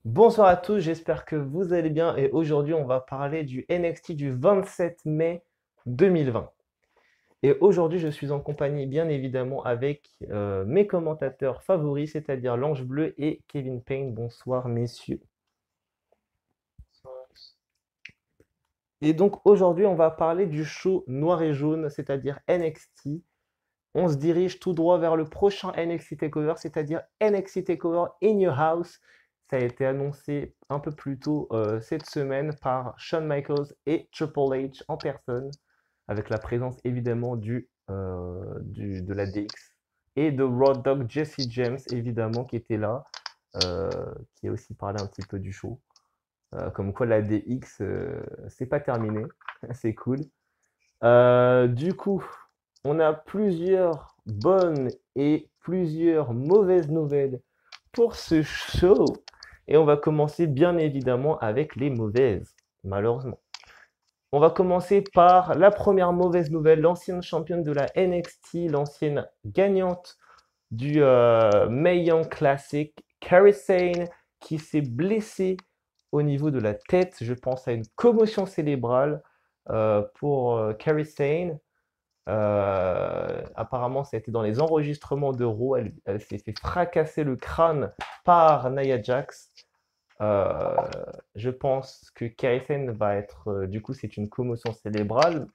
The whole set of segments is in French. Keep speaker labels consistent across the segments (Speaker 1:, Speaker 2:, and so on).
Speaker 1: Bonsoir à tous, j'espère que vous allez bien et aujourd'hui on va parler du NXT du 27 mai 2020. Et aujourd'hui je suis en compagnie bien évidemment avec mes commentateurs favoris, c'est-à-dire l'Ange Bleu et Kevin Payne. Bonsoir messieurs. Et donc aujourd'hui on va parler du show noir et jaune, c'est-à-dire NXT. On se dirige tout droit vers le prochain NXT TakeOver, c'est-à-dire NXT TakeOver In Your House. Ça a été annoncé un peu plus tôt cette semaine par Shawn Michaels et Triple H en personne, avec la présence évidemment de la DX et de Road Dogg Jesse James, évidemment, qui était là, euh, qui a aussi parlé un petit peu du show. Comme quoi la DX, c'est pas terminé, c'est cool. Du coup, on a plusieurs bonnes et plusieurs mauvaises nouvelles pour ce show. Et on va commencer bien évidemment avec les mauvaises, malheureusement. On va commencer par la première mauvaise nouvelle, l'ancienne championne de la NXT, l'ancienne gagnante du Mae Young Classic, Kairi Sane, qui s'est blessée au niveau de la tête. Je pense à une commotion cérébrale pour Kairi Sane. Apparemment, ça a été dans les enregistrements de Raw. Elle s'est fait fracasser le crâne par Nia Jax. Euh, je pense que Kairi Sane va être, du coup, c'est une commotion cérébrale,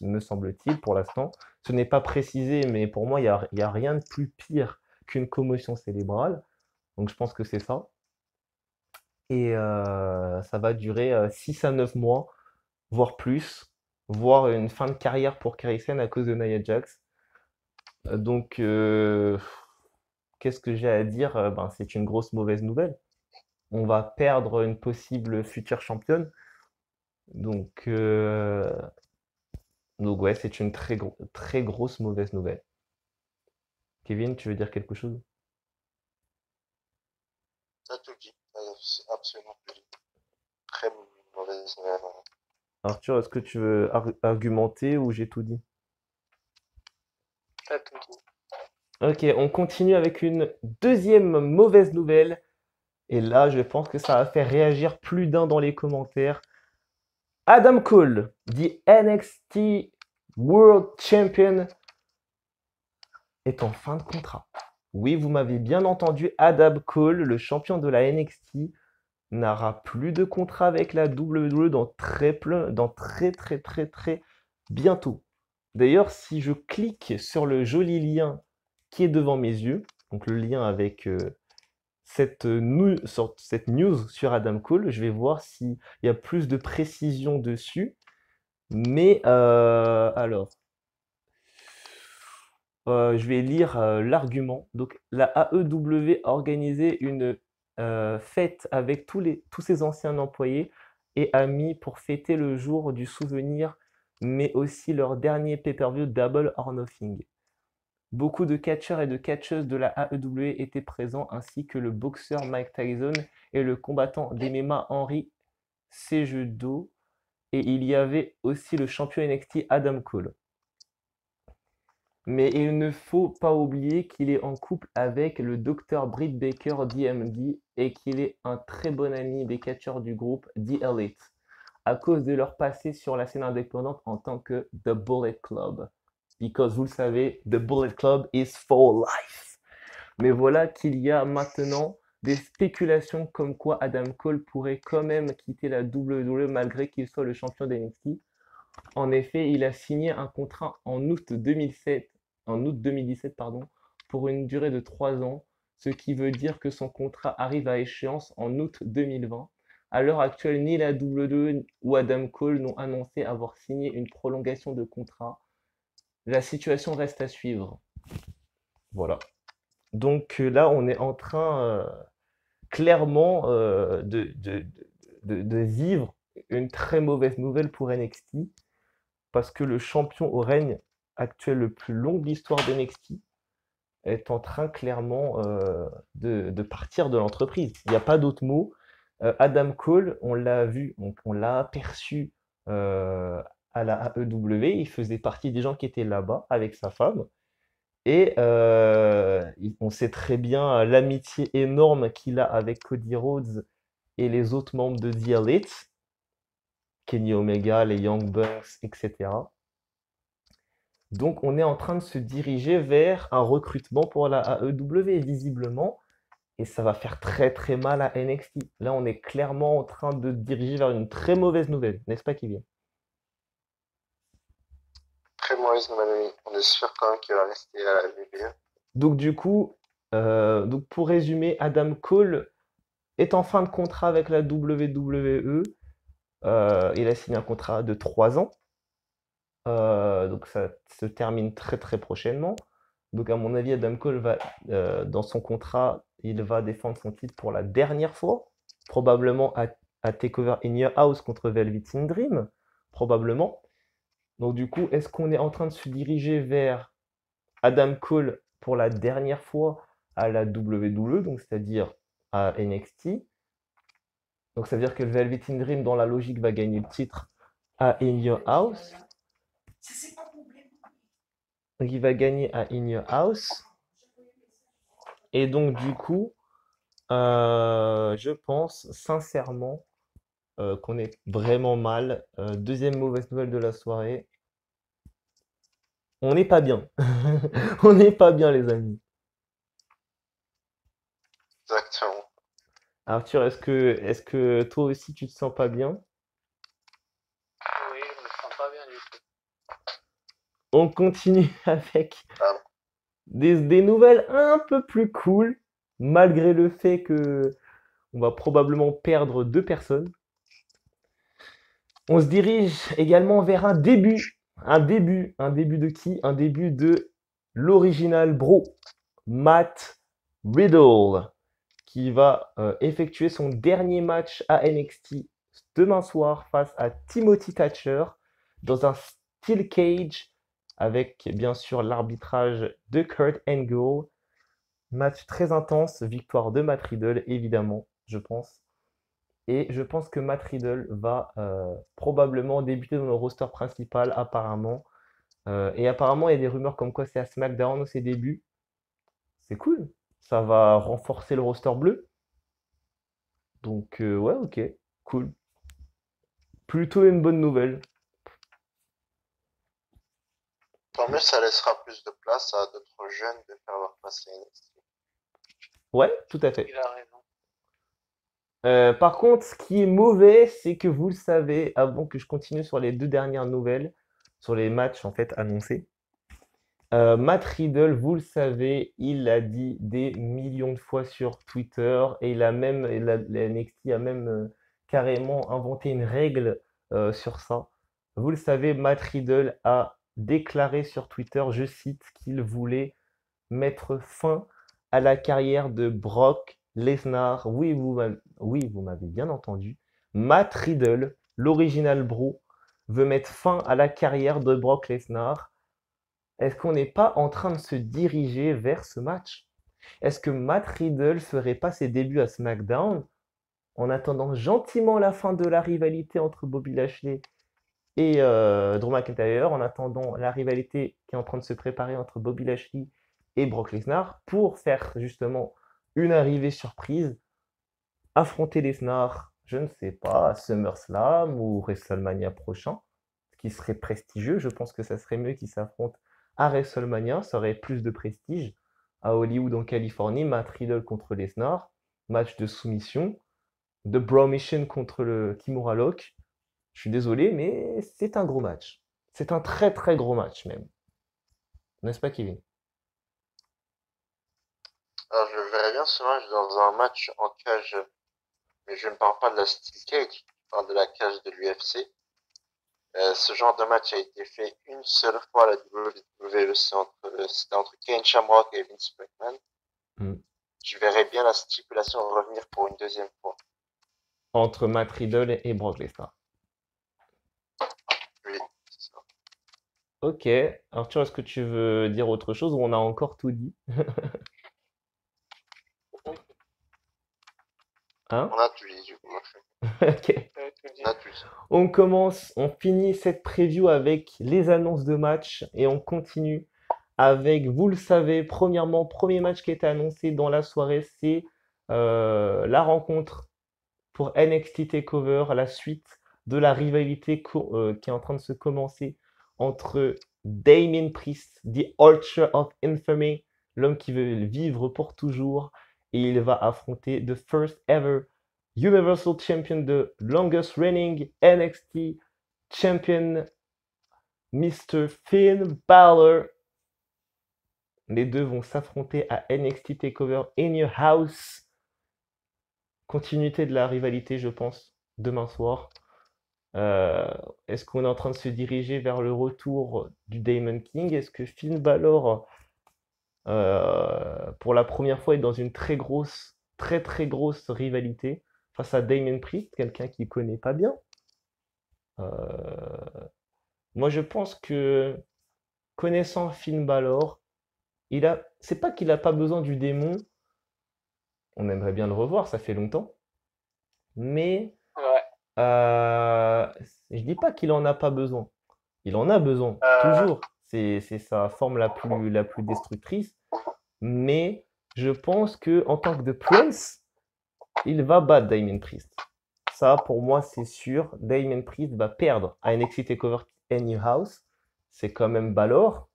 Speaker 1: me semble-t-il, pour l'instant. Ce n'est pas précisé, mais pour moi, il y a rien de plus pire qu'une commotion cérébrale. Donc, je pense que c'est ça. Et ça va durer 6 à 9 mois, voire plus, voire une fin de carrière pour Kairi Sane à cause de Nia Jax. Donc, qu'est-ce que j'ai à dire? Ben, c'est une grosse mauvaise nouvelle. On va perdre une possible future championne. Donc, ouais, c'est une très grosse mauvaise nouvelle. Kevin, tu veux dire quelque chose?
Speaker 2: T'as tout dit. C'est absolument tout dit. Très mauvaise nouvelle.
Speaker 1: Arthur, est-ce que tu veux argumenter ou j'ai tout dit?
Speaker 2: T'as tout dit.
Speaker 1: Ok, on continue avec une deuxième mauvaise nouvelle. Et là, je pense que ça va faire réagir plus d'un dans les commentaires. Adam Cole, the NXT World Champion, est en fin de contrat. Oui, vous m'avez bien entendu, Adam Cole, le champion de la NXT, n'aura plus de contrat avec la WWE dans très bientôt. D'ailleurs, si je clique sur le joli lien qui est devant mes yeux, donc le lien avec cette news sur Adam Cole, je vais voir s'il y a plus de précision dessus. Mais alors, je vais lire l'argument. Donc, la AEW a organisé une fête avec tous ses anciens employés et amis pour fêter le jour du souvenir, mais aussi leur dernier pay-per-view Double or Nothing. Beaucoup de catcheurs et de catcheuses de la AEW étaient présents, ainsi que le boxeur Mike Tyson et le combattant d'MMA Henry Cejudo. Et il y avait aussi le champion NXT Adam Cole. Mais il ne faut pas oublier qu'il est en couple avec le Dr Britt Baker DMD et qu'il est un très bon ami des catcheurs du groupe The Elite, à cause de leur passé sur la scène indépendante en tant que The Bullet Club. Because vous le savez, The Bullet Club is for life. Mais voilà qu'il y a maintenant des spéculations comme quoi Adam Cole pourrait quand même quitter la WWE malgré qu'il soit le champion d'NXT. En effet, il a signé un contrat en août 2017, pardon, pour une durée de 3 ans, ce qui veut dire que son contrat arrive à échéance en août 2020. À l'heure actuelle, ni la WWE ou Adam Cole n'ont annoncé avoir signé une prolongation de contrat. La situation reste à suivre. Voilà. Donc là, on est en train clairement de vivre une très mauvaise nouvelle pour NXT parce que le champion au règne actuel le plus long de l'histoire d'NXT est en train clairement de partir de l'entreprise. Il n'y a pas d'autre mot. Adam Cole, on l'a vu, on l'a aperçu à la AEW. Il faisait partie des gens qui étaient là-bas avec sa femme. Et on sait très bien l'amitié énorme qu'il a avec Cody Rhodes et les autres membres de The Elite, Kenny Omega, les Young Bucks, etc. Donc on est en train de se diriger vers un recrutement pour la AEW, visiblement, et ça va faire très très mal à NXT. Là, on est clairement en train de se diriger vers une très mauvaise nouvelle, n'est-ce pas, Kevin?
Speaker 2: Très mauvaise nouvelle. On espère quand même qu'il va rester à la WWE.
Speaker 1: Donc du coup, donc pour résumer, Adam Cole est en fin de contrat avec la WWE. Il a signé un contrat de 3 ans. Donc ça se termine très très prochainement. Donc à mon avis, Adam Cole va, dans son contrat, il va défendre son titre pour la dernière fois, probablement à TakeOver In Your House contre Velveteen Dream, probablement. Donc du coup, est-ce qu'on est en train de se diriger vers Adam Cole pour la dernière fois à la WWE, donc c'est-à-dire à NXT? Donc ça veut dire que le Velveteen Dream, dans la logique, va gagner le titre à In Your House. Donc il va gagner à In Your House. Et donc du coup, je pense sincèrement qu'on est vraiment mal. Deuxième mauvaise nouvelle de la soirée. On n'est pas bien. On n'est pas bien, les amis.
Speaker 2: Exactement.
Speaker 1: Arthur, est-ce que toi aussi tu te sens pas bien?
Speaker 3: Oui, je me sens pas bien du tout.
Speaker 1: On continue avec
Speaker 2: Ah,
Speaker 1: des nouvelles un peu plus cool, malgré le fait que on va probablement perdre 2 personnes. On se dirige également vers un début de qui? Un début de l'original bro, Matt Riddle, qui va effectuer son dernier match à NXT demain soir face à Timothy Thatcher dans un Steel Cage avec bien sûr l'arbitrage de Kurt Angle. Match très intense, victoire de Matt Riddle évidemment, je pense. Et je pense que Matt Riddle va probablement débuter dans le roster principal, apparemment. Et apparemment, il y a des rumeurs comme quoi c'est à SmackDown ses débuts. C'est cool. Ça va renforcer le roster bleu. Donc, ouais, ok. Cool. Plutôt une bonne nouvelle.
Speaker 2: tant mieux, ça laissera plus de place à d'autres jeunes de faire leur place à NXT.
Speaker 1: Ouais, tout à fait.
Speaker 3: Il a raison.
Speaker 1: Par contre, ce qui est mauvais, c'est que vous le savez, avant que je continue sur les 2 dernières nouvelles, sur les matchs en fait annoncés. Matt Riddle, vous le savez, il l'a dit des millions de fois sur Twitter et la NXT a même carrément inventé une règle sur ça. Vous le savez, Matt Riddle a déclaré sur Twitter, je cite, qu'il voulait mettre fin à la carrière de Brock Lesnar. Oui, vous m'avez bien entendu. Matt Riddle, l'original bro, veut mettre fin à la carrière de Brock Lesnar. Est-ce qu'on n'est pas en train de se diriger vers ce match? Est-ce que Matt Riddle ferait pas ses débuts à SmackDown en attendant gentiment la fin de la rivalité entre Bobby Lashley et Drew McIntyre, en attendant la rivalité qui est en train de se préparer entre Bobby Lashley et Brock Lesnar pour faire justement une arrivée surprise, affronter Lesnar, je ne sais pas, à SummerSlam ou WrestleMania prochain, ce qui serait prestigieux. Je pense que ça serait mieux qu'ils s'affrontent à WrestleMania, ça aurait plus de prestige. À Hollywood en Californie, Matt Riddle contre Lesnar, match de soumission, de Braun Mission contre le Kimura Lock. Je suis désolé, mais c'est un gros match. C'est un très très gros match même. N'est-ce pas, Kevin?
Speaker 2: Alors, je verrais bien ce match dans un match en cage, mais je ne parle pas de la Steel Cage, je parle de la cage de l'UFC. Ce genre de match a été fait une seule fois à la WWE, c'était entre Ken Shamrock et Vince McMahon.
Speaker 1: Mm.
Speaker 2: Je verrais bien la stipulation revenir pour une deuxième fois.
Speaker 1: Entre Matt Riddle et Brock Lesnar.
Speaker 2: Oui, c'est ça.
Speaker 1: Ok. Arthur, est-ce que tu veux dire autre chose ou on a encore tout dit? Hein?
Speaker 2: On a tout dit, du coup.
Speaker 1: Ok.
Speaker 3: Tout dit.
Speaker 2: On a tout dit.
Speaker 1: On finit cette preview avec les annonces de match et on continue avec, vous le savez, premièrement, premier match qui a été annoncé dans la soirée, c'est la rencontre pour NXT TakeOver, la suite de la rivalité qui est en train de se commencer entre Damien Priest, The Archer of Infamy, l'homme qui veut vivre pour toujours, et il va affronter the first ever Universal Champion, the longest reigning NXT Champion, Mr. Finn Balor. Les deux vont s'affronter à NXT TakeOver in your house. Continuité de la rivalité, je pense, demain soir. Euh, Est-ce qu'on est en train de se diriger vers le retour du Damon King? Est-ce que Finn Balor, pour la première fois, est dans une très très grosse rivalité face à Damon Priest, quelqu'un qu'il connaît pas bien? Euh, Moi, je pense que connaissant Finn Balor, c'est pas qu'il a pas besoin du démon. On aimerait bien le revoir, ça fait longtemps. Mais
Speaker 3: Ouais.
Speaker 1: euh, je dis pas qu'il en a pas besoin. Il en a besoin,
Speaker 3: Euh,
Speaker 1: toujours. C'est sa forme la plus destructrice. Mais je pense que en tant que The Prince, il va battre Damien Priest. Ça, pour moi, c'est sûr. Damien Priest va perdre à NXT TakeOver Any House. C'est quand même Balor,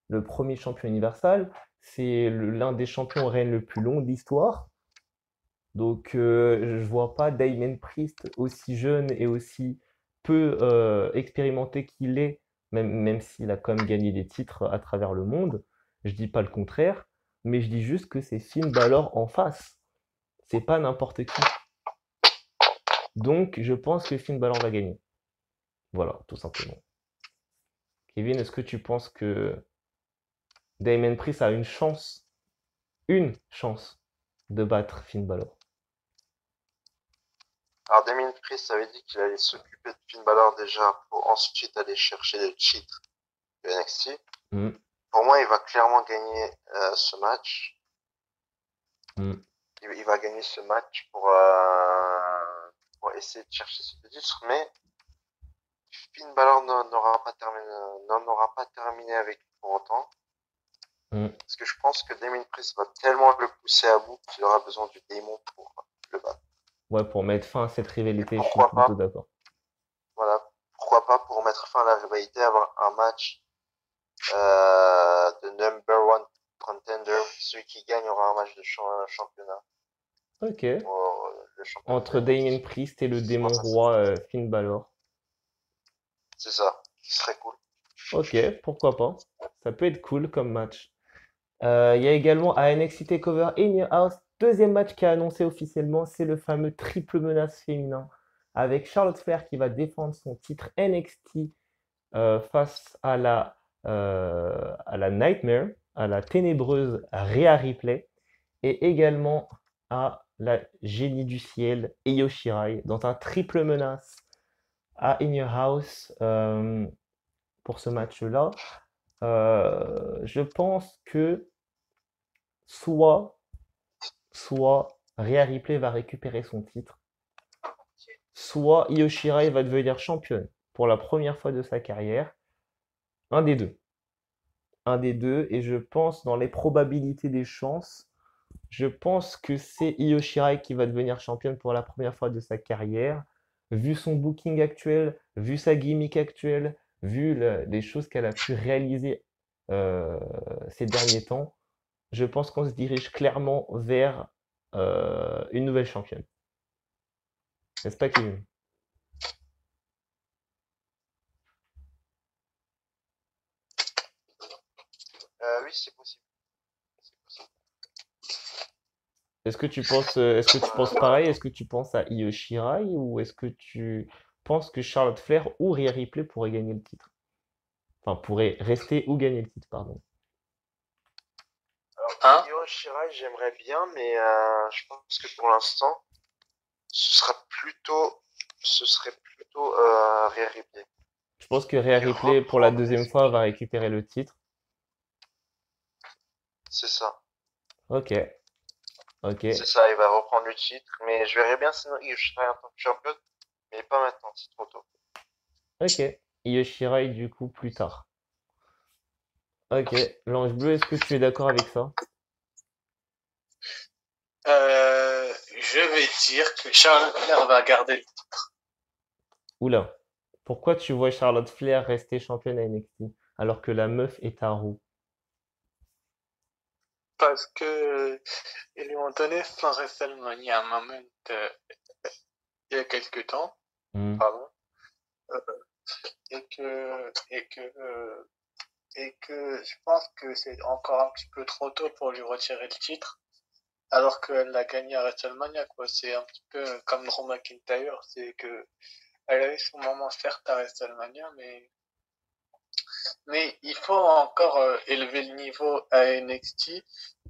Speaker 1: le premier champion universal. C'est l'un des champions règne le plus long de l'histoire. Donc, je vois pas Damien Priest aussi jeune et aussi peu expérimenté qu'il est, même s'il a quand même gagné des titres à travers le monde. Je dis pas le contraire, mais je dis juste que c'est Finn Balor en face. C'est pas n'importe qui. Donc, je pense que Finn Balor va gagner. Voilà, tout simplement. Kevin, est-ce que tu penses que Damien Priest a une chance de battre Finn Balor?
Speaker 2: Alors, Damien Priest avait dit qu'il allait s'occuper de Finn Balor déjà pour ensuite aller chercher le titre de NXT.
Speaker 1: Hmm,
Speaker 2: Pour moi, il va clairement gagner ce match.
Speaker 1: hmm.
Speaker 2: Il va gagner ce match pour essayer de chercher ce titre, mais Finn Balor n'en aura pas terminé avec lui pour autant.
Speaker 1: Hmm.
Speaker 2: Parce que je pense que Damien Priest va tellement le pousser à bout qu'il aura besoin du démon pour le battre.
Speaker 1: Ouais, pour mettre fin à cette
Speaker 2: Et
Speaker 1: rivalité, je suis
Speaker 2: pourquoi
Speaker 1: plutôt
Speaker 2: pas,
Speaker 1: d'accord.
Speaker 2: voilà, pourquoi pas pour mettre fin à la rivalité, avoir un match de number one contender. Celui qui gagne aura un match de championnat.
Speaker 1: Ok.
Speaker 2: Le championnat
Speaker 1: Entre
Speaker 2: de
Speaker 1: Damien
Speaker 2: NXT.
Speaker 1: Priest et le
Speaker 2: Moi,
Speaker 1: démon
Speaker 2: ça,
Speaker 1: roi Finn Balor.
Speaker 2: c'est ça. Ce serait cool.
Speaker 1: Ok, pourquoi pas. Ça peut être cool comme match. Il y a également à NXT TakeOver In Your House, deuxième match qui est annoncé officiellement, c'est le fameux triple menace féminin avec Charlotte Flair qui va défendre son titre NXT face à la Nightmare, à la ténébreuse Rhea Ripley, et également à la génie du ciel Io Shirai dans un triple menace à In Your House pour ce match-là. Je pense que soit, soit Rhea Ripley va récupérer son titre, soit Io Shirai va devenir championne pour la première fois de sa carrière. Un des deux. Un des deux. Et je pense, dans les probabilités des chances, je pense que c'est Io Shirai qui va devenir championne pour la première fois de sa carrière. Vu son booking actuel, vu sa gimmick actuelle, vu les choses qu'elle a pu réaliser euh, ces derniers temps, je pense qu'on se dirige clairement vers une nouvelle championne. N'est-ce pas, Kevin?
Speaker 2: Oui, c'est possible. C'est possible.
Speaker 1: Est-ce que tu penses pareil? Est-ce que tu penses à Io Shirai ou est-ce que tu penses que Charlotte Flair ou Rhea Ripley pourraient gagner le titre? Enfin, pourraient rester ou gagner le titre, pardon.
Speaker 3: Hein?
Speaker 2: Io Shirai, j'aimerais bien, mais je pense que pour l'instant, ce serait plutôt Rhea Ripley.
Speaker 1: Je pense que Rhea
Speaker 2: Il
Speaker 1: Ripley, pour la
Speaker 2: reprend
Speaker 1: deuxième fois, va récupérer le titre.
Speaker 2: C'est ça.
Speaker 1: Ok, ok,
Speaker 2: C'est ça, il va reprendre le titre. Mais je verrais bien sinon Io Shirai en tant que championne. Mais pas maintenant, c'est trop tôt.
Speaker 1: ok. Io Shirai, du coup, plus tard. Ok, l'Ange Bleu, est-ce que tu es d'accord avec ça?
Speaker 3: Je vais dire que Charlotte Flair va garder
Speaker 1: Oula, pourquoi tu vois Charlotte Flair rester championne à NXT alors que la meuf est à Raw?
Speaker 3: parce que ils lui ont donné son WrestleMania un moment euh, il y a quelques temps,
Speaker 1: Hmm.
Speaker 3: pardon, euh, et que je pense que c'est encore un petit peu trop tôt pour lui retirer le titre, alors qu'elle l'a gagné à WrestleMania, quoi. C'est un petit peu comme Drew McIntyre, c'est que elle a eu son moment certes à WrestleMania, mais il faut encore élever le niveau à NXT.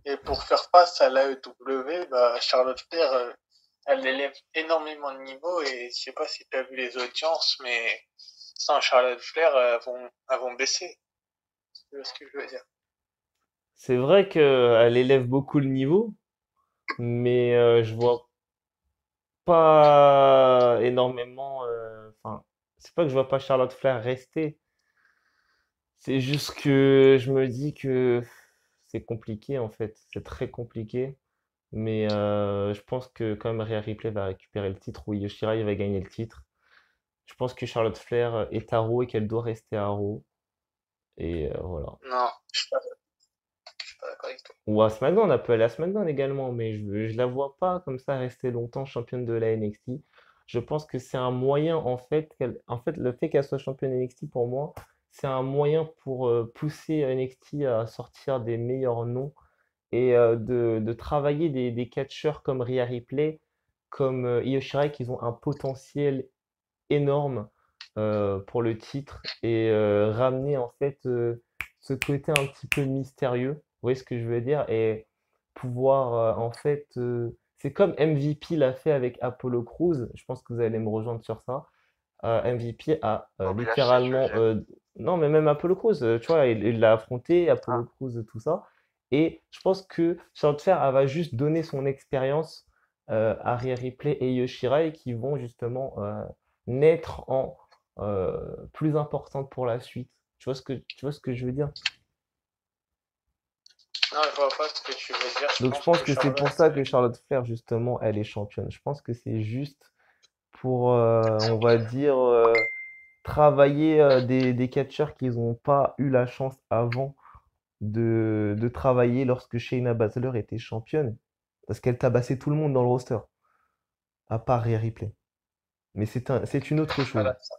Speaker 3: Et pour faire face à l'AEW, bah, Charlotte Flair, elle élève énormément de niveau. Et je sais pas si tu as vu les audiences, mais sans Charlotte Flair, elles vont baisser. Tu vois ce que je veux dire?
Speaker 1: C'est vrai qu'elle élève beaucoup le niveau, mais je vois pas énormément. Enfin, c'est pas que je vois pas Charlotte Flair rester. C'est juste que je me dis que c'est compliqué en fait. C'est très compliqué. Mais je pense que quand même Rhea Ripley va récupérer le titre ou Io Shirai va gagner le titre. Je pense que Charlotte Flair est à Raw et qu'elle doit rester à Raw. Et voilà.
Speaker 3: Non, je suis pas d'accord avec toi.
Speaker 1: Ou à SmackDown, on peut aller à SmackDown également, mais je la vois pas comme ça rester longtemps championne de la NXT. Je pense que c'est un moyen, en fait, en fait, le fait qu'elle soit championne NXT pour moi, c'est un moyen pour pousser NXT à sortir des meilleurs noms et de travailler des catcheurs comme Rhea Ripley, comme Io Shirai, qui ont un potentiel énorme pour le titre et ramener en fait ce côté un petit peu mystérieux, vous voyez ce que je veux dire, et pouvoir en fait, c'est comme MVP l'a fait avec Apollo Crews, je pense que vous allez me rejoindre sur ça. MVP a
Speaker 2: Bobby Lashley, tu veux
Speaker 1: littéralement,
Speaker 2: dire?
Speaker 1: non mais même Apollo Crews, tu vois, il l'a affronté, Apollo
Speaker 2: Ah,
Speaker 1: Crews, tout ça, et je pense que Charlotte Flair, elle va juste donner son expérience à Rhea Ripley et Io Shirai qui vont justement naître en plus importante pour la suite. Tu vois ce que je veux dire?
Speaker 3: Non, je vois pas ce que tu veux dire. Je
Speaker 1: Donc je
Speaker 3: pense
Speaker 1: pense
Speaker 3: que
Speaker 1: que c'est pour
Speaker 3: Charlotte,
Speaker 1: ça que Charlotte Flair, justement, elle est championne. Je pense que c'est juste pour, on va dire, travailler des catcheurs qui n'ont pas eu la chance avant de travailler lorsque Shayna Baszler était championne. Parce qu'elle tabassait tout le monde dans le roster, à part Rhea Ripley. Mais c'est une autre
Speaker 3: je suis pas
Speaker 1: chose.
Speaker 3: d'accord.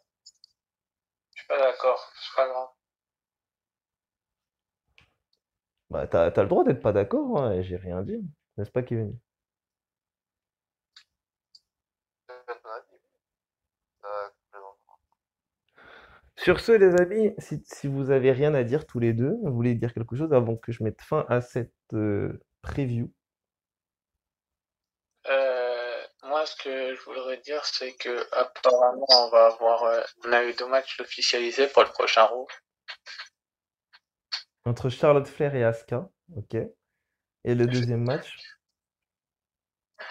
Speaker 3: Je suis pas d'accord. C'est pas grave.
Speaker 1: Bah, t'as le droit d'être pas d'accord, hein, j'ai rien dit. N'est-ce pas, Kevin?
Speaker 2: peut-être ton avis. Complètement.
Speaker 1: Sur ce, les amis, si vous avez rien à dire tous les deux, vous voulez dire quelque chose avant que je mette fin à cette preview.
Speaker 3: Moi, ce que je voudrais dire, c'est que apparemment, on a eu deux matchs officialisés pour le prochain Raw.
Speaker 1: Entre Charlotte Flair et Asuka, ok. Et le deuxième match,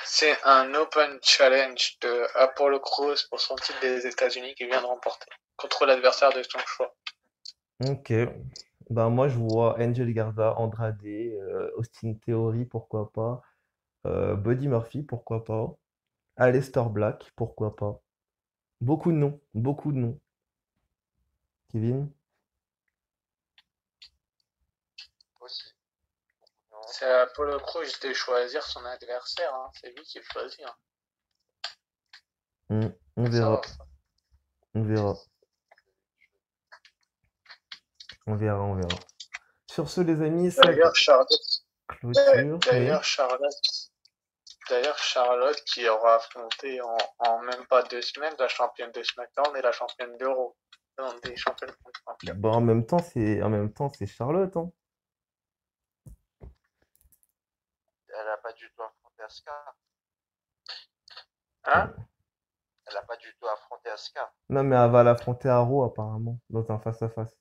Speaker 3: C'est un Open Challenge de Apollo Crews pour son titre des États-Unis qu'il vient de remporter contre l'adversaire de son choix.
Speaker 1: ok. Ben moi je vois Angel Garza, Andrade, Austin Theory, pourquoi pas. Buddy Murphy, pourquoi pas. Aleister Black, pourquoi pas. Beaucoup de noms, beaucoup de noms. Kevin?
Speaker 2: Aussi. Non.
Speaker 3: C'est à Apollo Crews de choisir son adversaire, hein. C'est lui qui le choisit, hein.
Speaker 1: On
Speaker 3: Ça
Speaker 1: verra,
Speaker 3: va.
Speaker 1: on verra, on verra, on verra. Sur ce, les amis, ça
Speaker 3: D'ailleurs, Charlotte,
Speaker 1: clôture. Oui.
Speaker 3: d'ailleurs, Charlotte qui aura affronté en même pas 2 semaines la championne de SmackDown et la championne d'Euro. Non, des championnes contre champions.
Speaker 1: Bon, en même temps, c'est Charlotte, hein.
Speaker 2: Elle a pas du tout affronté Asuka.
Speaker 3: Hein?
Speaker 2: Elle n'a pas du tout affronté Asuka.
Speaker 1: Non, mais elle va l'affronter à Raw, apparemment, dans un face-à-face.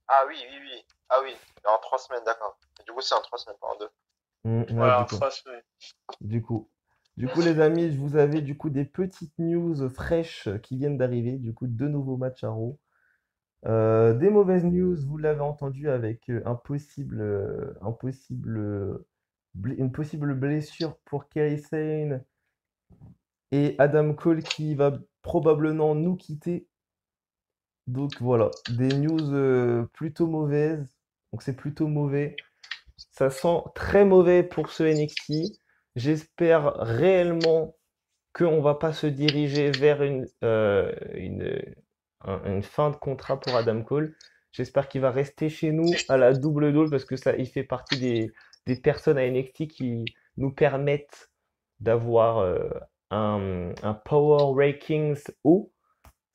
Speaker 2: Ah oui, oui, oui. Ah oui, en 3 semaines, d'accord. Et du coup, c'est en 3 semaines, pas en deux.
Speaker 1: Ouais,
Speaker 3: Ouais,
Speaker 1: du
Speaker 3: en
Speaker 1: coup.
Speaker 3: 3 semaines.
Speaker 1: Du coup. Du coup, les amis, je vous avais du coup des petites news fraîches qui viennent d'arriver. Du coup, deux nouveaux matchs à Raw. Des mauvaises news, vous l'avez entendu avec une possible blessure pour Kairi Sane et Adam Cole qui va probablement nous quitter. Donc voilà, des news plutôt mauvaises. Donc c'est plutôt mauvais. Ça sent très mauvais pour ce NXT. J'espère réellement qu'on va pas se diriger vers une fin de contrat pour Adam Cole. J'espère qu'il va rester chez nous à la double dose parce que ça, il fait partie des personnes à NXT qui nous permettent d'avoir un Power Rankings haut.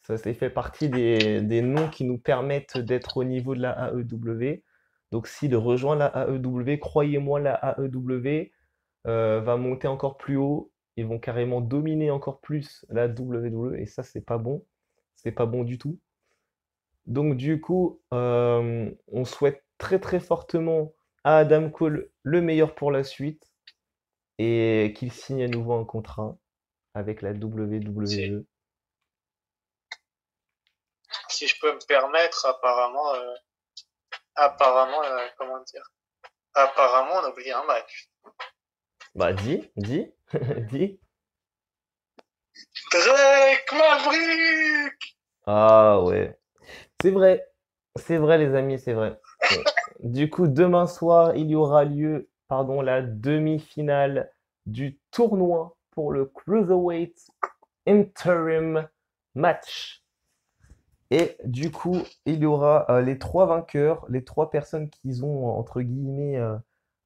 Speaker 1: Ça fait partie des noms qui nous permettent d'être au niveau de la AEW. Donc s'il rejoint la AEW, croyez-moi, la AEW va monter encore plus haut. Ils vont carrément dominer encore plus la WWE et ça, c'est pas bon. C'est pas bon du tout. Donc du coup, on souhaite très très fortement à Adam Cole le meilleur pour la suite et qu'il signe à nouveau un contrat avec la
Speaker 3: Si,
Speaker 1: WWE.
Speaker 3: si je peux me permettre, apparemment, comment dire, apparemment, on a oublié un match.
Speaker 1: Bah dis, dis.
Speaker 3: Drake Maverick!
Speaker 1: Ah ouais, c'est vrai les amis, c'est vrai. Bon. Du coup, demain soir, il y aura lieu, pardon, la demi-finale du tournoi pour le Cruiserweight Interim Match. Et du coup, il y aura les trois vainqueurs, les trois personnes qui ont, entre guillemets,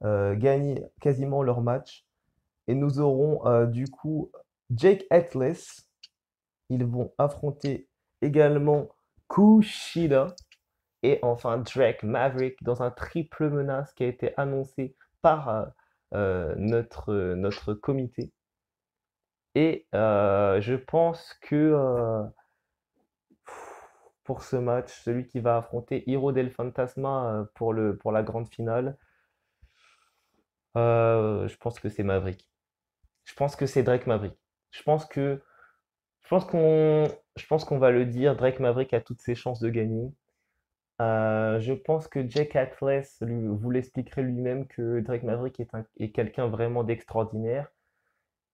Speaker 1: gagné quasiment leur match. Et nous aurons du coup Jake Atlas. Ils vont affronter également Kushida et enfin Drake Maverick dans un triple menace qui a été annoncé par notre comité. Et je pense que pour ce match, celui qui va affronter Hiro del Fantasma pour la grande finale, je pense que c'est Maverick. Je pense que c'est Drake Maverick. Je pense que je pense qu'on va le dire, Drake Maverick a toutes ses chances de gagner. Je pense que Jake Atlas vous l'expliquerait lui-même que Drake Maverick est quelqu'un vraiment d'extraordinaire.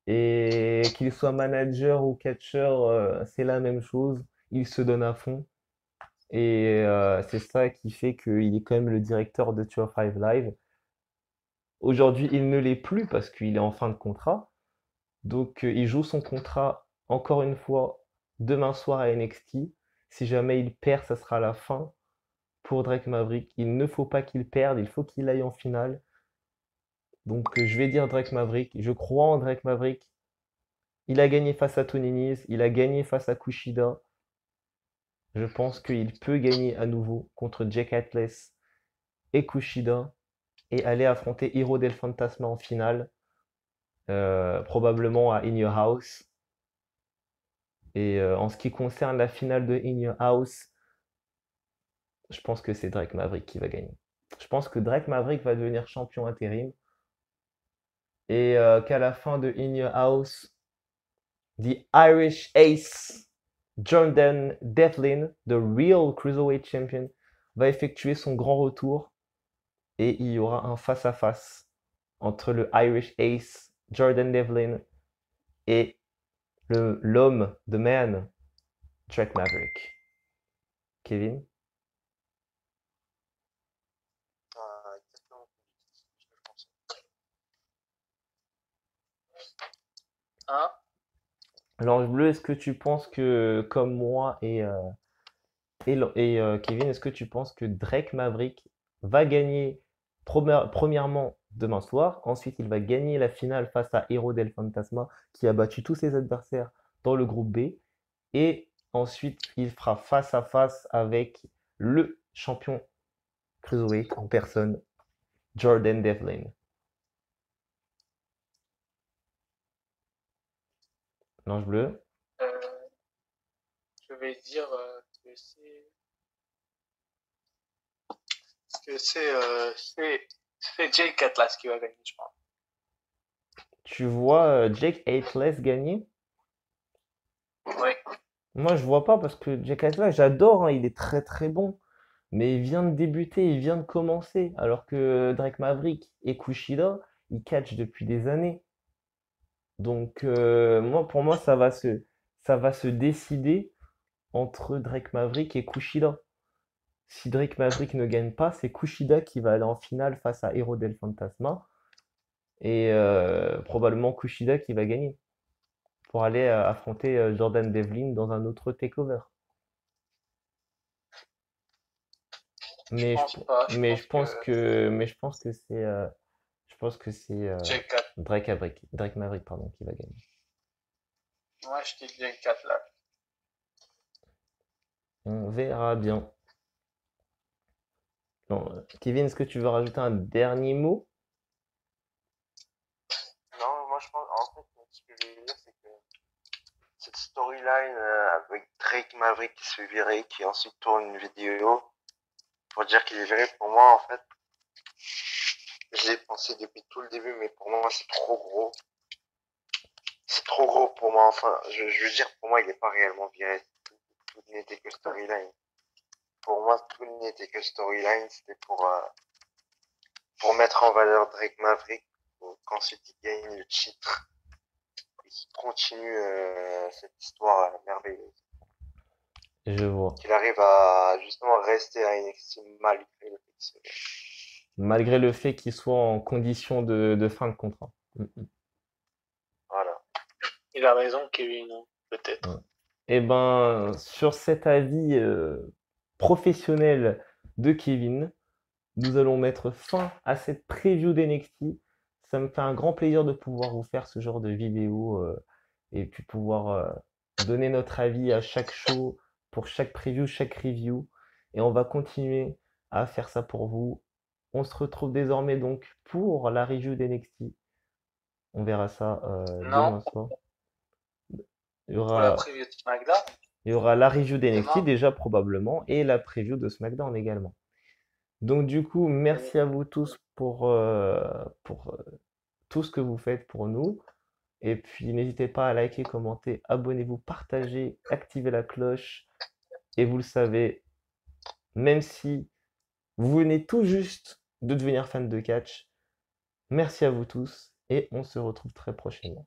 Speaker 1: Et qu'il soit manager ou catcher, c'est la même chose. Il se donne à fond. Et c'est ça qui fait qu'il est quand même le directeur de 205 Live. Aujourd'hui, il ne l'est plus parce qu'il est en fin de contrat. Donc, il joue son contrat encore une fois demain soir à NXT. Si jamais il perd, ça sera la fin pour Drake Maverick. Il ne faut pas qu'il perde, il faut qu'il aille en finale. Donc, je vais dire Drake Maverick. Je crois en Drake Maverick. Il a gagné face à Tony Nese, il a gagné face à Kushida. Je pense qu'il peut gagner à nouveau contre Jake Atlas et Kushida et aller affronter Hiro del Fantasma en finale, probablement à In Your House. Et en ce qui concerne la finale de In Your House, je pense que c'est Drake Maverick qui va gagner. Je pense que Drake Maverick va devenir champion intérim et qu'à la fin de In Your House, The Irish Ace, Jordan Devlin, the real Cruiserweight Champion, va effectuer son grand retour et il y aura un face-à-face entre le Irish Ace, Jordan Devlin, et l'homme, the man, Drake Maverick. Kevin?
Speaker 2: Exactement ce que je pensais.
Speaker 3: Hein?
Speaker 1: L'Ange Bleu, est-ce que tu penses que, comme moi et Kevin, est-ce que tu penses que Drake Maverick va gagner premièrement demain soir, ensuite il va gagner la finale face à Hero del Fantasma qui a battu tous ses adversaires dans le groupe B, et ensuite il fera face à face avec le champion Cruiserweight en personne, Jordan Devlin. L'Ange Bleu?
Speaker 3: vais dire c'est Jake Atlas qui va gagner, je pense.
Speaker 1: Tu vois Jake Atlas gagner?
Speaker 3: Oui.
Speaker 1: Moi, je vois pas parce que Jake Atlas, j'adore, hein, il est très très bon. Mais il vient de débuter, il vient de commencer. Alors que Drake Maverick et Kushida, ils catchent depuis des années. Donc, pour moi, ça va se décider entre Drake Maverick et Kushida. Si Drake Maverick ne gagne pas, c'est Kushida qui va aller en finale face à Hero del Fantasma. Et probablement Kushida qui va gagner pour aller affronter Jordan Devlin dans un autre takeover.
Speaker 3: Je
Speaker 1: Mais je,
Speaker 3: pense pas. Je pense que
Speaker 1: mais je pense que c'est
Speaker 3: Jake Atlas.
Speaker 1: Drake Maverick, pardon, qui va gagner.
Speaker 3: Moi, je dis Jake Atlas.
Speaker 1: On verra bien. Bon, Kevin, est-ce que tu veux rajouter un dernier mot?
Speaker 2: Non, moi je pense, en fait, ce que je veux dire, c'est que cette storyline avec Drake Maverick qui se fait virer, qui ensuite tourne une vidéo pour dire qu'il est viré, pour moi, en fait, je l'ai pensé depuis tout le début, mais pour moi, c'est trop gros. C'est trop gros pour moi, enfin, je veux dire, pour moi, il n'est pas réellement viré. Tout n'était que storyline. Pour moi, tout n'était que storyline, c'était pour mettre en valeur Drake Maverick, qu'ensuite il gagne le titre et qu'il continue cette histoire merveilleuse.
Speaker 1: Je vois.
Speaker 2: Qu'il arrive à justement rester à NXT malgré le fait qu'il
Speaker 1: Malgré le fait qu'il soit en condition de fin de contrat.
Speaker 2: Voilà.
Speaker 3: Il a raison, Kevin, hein, peut-être.
Speaker 1: Mm. Eh ben, sur cet avis professionnel de Kevin, nous allons mettre fin à cette preview d'NXT. Ça me fait un grand plaisir de pouvoir vous faire ce genre de vidéo et puis pouvoir donner notre avis à chaque show, pour chaque preview, chaque review. Et on va continuer à faire ça pour vous. On se retrouve désormais donc pour la review d'NXT. On verra ça
Speaker 3: Non,
Speaker 1: demain soir. Il y
Speaker 3: pour la
Speaker 1: aura,
Speaker 3: preview de SmackDown,
Speaker 1: il y aura la review d'NXT
Speaker 3: demain.
Speaker 1: déjà probablement et la preview de SmackDown également. Donc du coup, merci à vous tous pour tout ce que vous faites pour nous. Et puis n'hésitez pas à liker, commenter, abonnez-vous, partagez, activez la cloche. Et vous le savez, même si vous venez tout juste de devenir fan de catch, merci à vous tous et on se retrouve très prochainement.